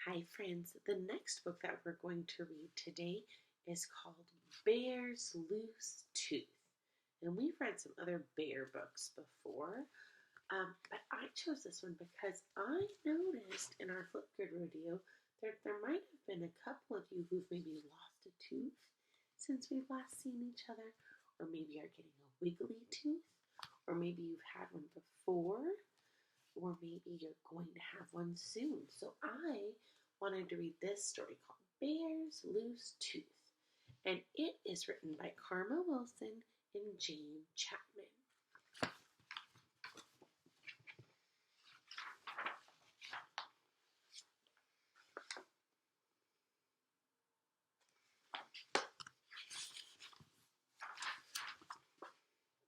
Hi, friends. The next book that we're going to read today is called Bear's Loose Tooth. And we've read some other bear books before, but I chose this one because I noticed in our Flipgrid rodeo that there might have been a couple of you who've maybe lost a tooth since we've last seen each other, or maybe are getting a wiggly tooth, or maybe you've had one before, or maybe you're going to have one soon. So I wanted to read this story called Bear's Loose Tooth, and it is written by Karma Wilson and Jane Chapman.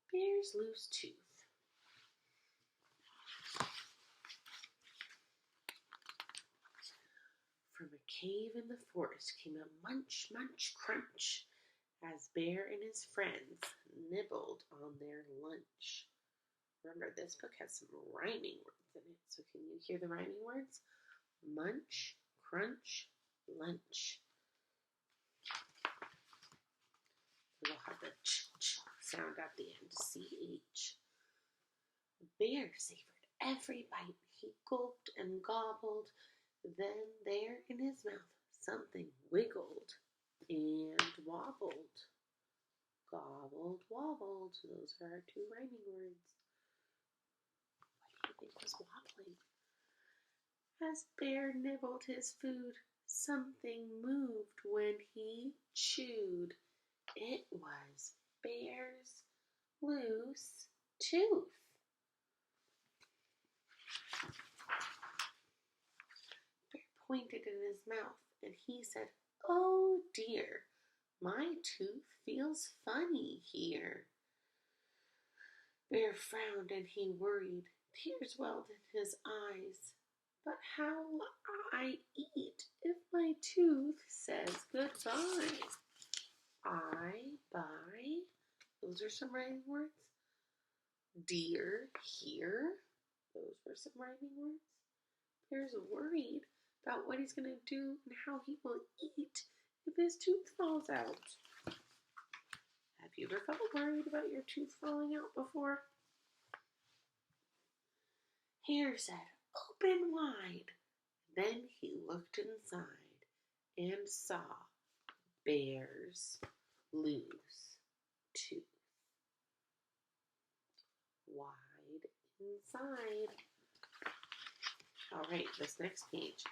Bear's Loose Tooth. From a cave in the forest came a munch, munch, crunch, as Bear and his friends nibbled on their lunch. Remember, this book has some rhyming words in it, so can you hear the rhyming words? Munch, crunch, lunch. We'll have the ch-ch sound at the end, C-H. Bear savored every bite. He gulped and gobbled. Then there in his mouth something wiggled and wobbled. Gobbled, wobbled. Those are our two rhyming words. What do you think was wobbling? As Bear nibbled his food, something moved when he chewed. It was Bear's loose tooth. Bear pointed in his mouth and he said, "Oh dear, my tooth feels funny here." Bear frowned and he worried. Tears welled in his eyes. But how will I eat if my tooth says goodbye? I buy. Those are some rhyming words. Dear, here. Those were some rhyming words. Bear's worried about what he's going to do and how he will eat if his tooth falls out. Have you ever felt worried about your tooth falling out before? Hare said, "Open wide." Then he looked inside and saw Bear's loose tooth. Wide inside. All right, this next page,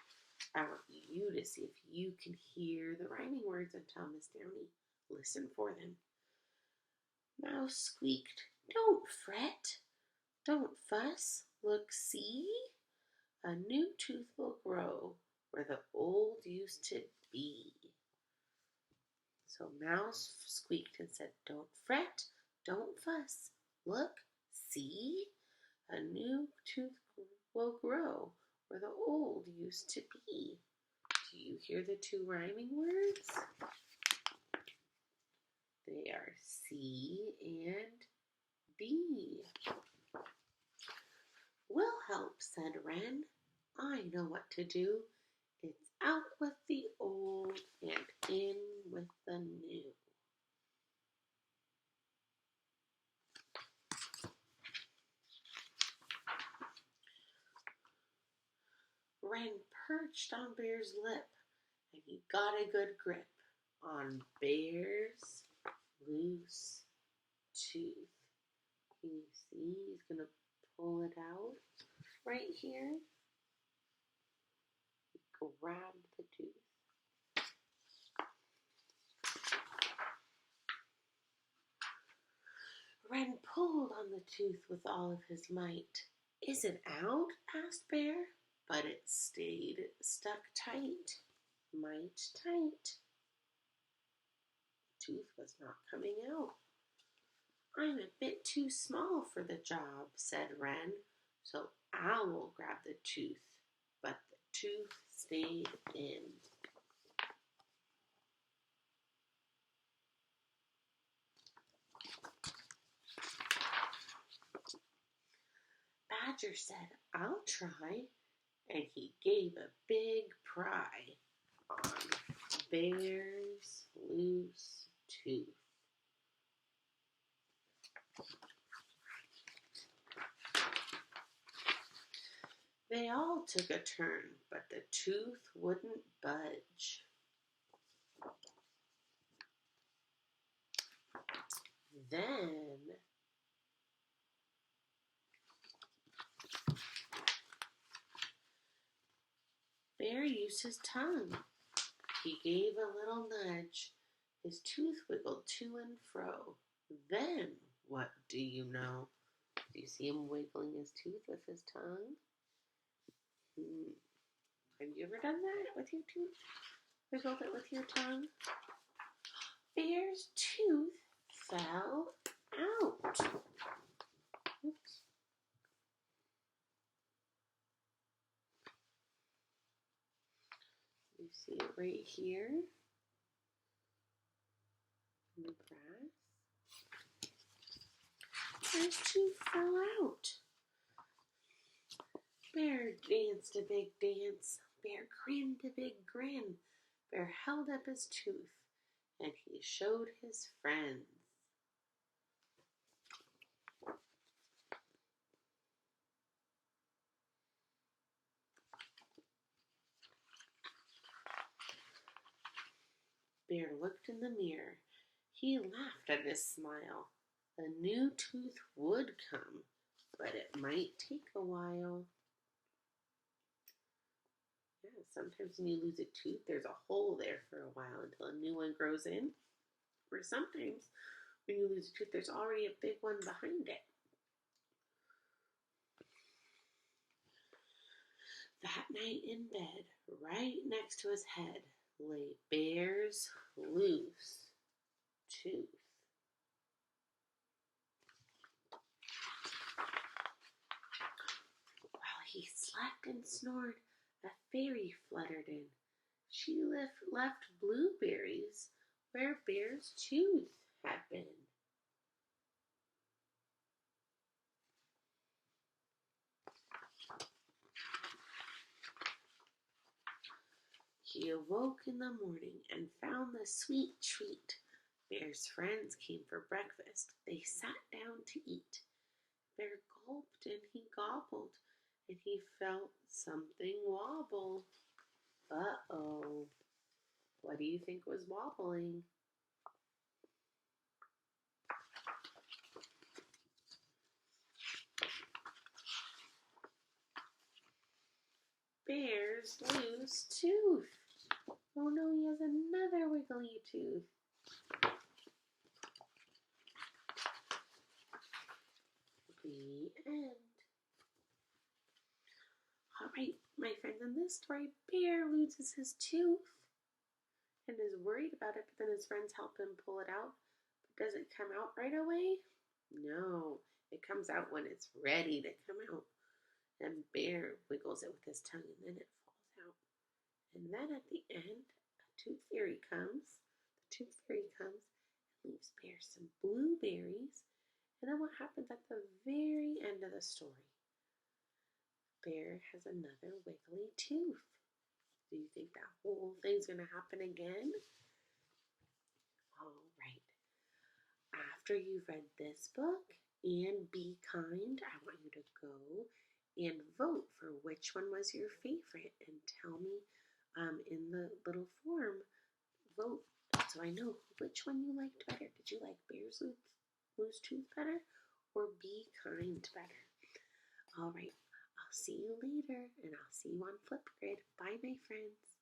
I want you to see if you can hear the rhyming words and tell Miss Downey. Listen for them. Mouse squeaked, "Don't fret, don't fuss, look, see, a new tooth will grow where the old used to be." So Mouse squeaked and said, "Don't fret, don't fuss, look, see, a new tooth will grow where the old used to be." Do you hear the two rhyming words? They are C and B. "We'll help," said Wren. "I know what to do. It's out with the old and in with the new." Wren perched on Bear's lip, and he got a good grip on Bear's loose tooth. Can you see? He's going to pull it out right here. He grabbed the tooth. Wren pulled on the tooth with all of his might. "Is it out?" asked Bear, but it stayed stuck tight, might tight. The tooth was not coming out. "I'm a bit too small for the job," said Wren, "so Owl will grab the tooth." But the tooth stayed in. Badger said, "I'll try," and he gave a big pry. took a turn, but the tooth wouldn't budge. Then Bear used his tongue. He gave a little nudge. His tooth wiggled to and fro. Then, what do you know? Do you see him wiggling his tooth with his tongue? Have you ever done that with your tooth? Wiggled it with your tongue? Bear's tooth fell out. Oops. You see it right here in the grass. Bear's tooth fell out. Bear danced a big dance. Bear grinned a big grin. Bear held up his tooth, and he showed his friends. Bear looked in the mirror. He laughed at his smile. A new tooth would come, but it might take a while. Yeah, sometimes when you lose a tooth, there's a hole there for a while until a new one grows in. Or sometimes when you lose a tooth, there's already a big one behind it. That night in bed, right next to his head, lay Bear's loose tooth. While he slept and snored, a fairy fluttered in. She left blueberries where Bear's tooth had been. He awoke in the morning and found the sweet treat. Bear's friends came for breakfast. They sat down to eat. Bear gulped and he gobbled, and he felt something wobble. Uh-oh. What do you think was wobbling? Bear's loose tooth. Oh no, he has another wiggly tooth. The end. Alright, my friends, in this story, Bear loses his tooth and is worried about it, but then his friends help him pull it out. But does it come out right away? No, it comes out when it's ready to come out. And Bear wiggles it with his tongue, and then it falls out. And then at the end, a tooth fairy comes. The tooth fairy comes and leaves Bear some blueberries. And then what happens at the very end of the story? Bear has another wiggly tooth. Do you think that whole thing's going to happen again? All right. After you've read this book and Be Kind, I want you to go and vote for which one was your favorite and tell me in the little form, vote so I know which one you liked better. Did you like Bear's Loose Tooth better or Be Kind better? All right, I'll see you later and I'll see you on Flipgrid. Bye, my friends.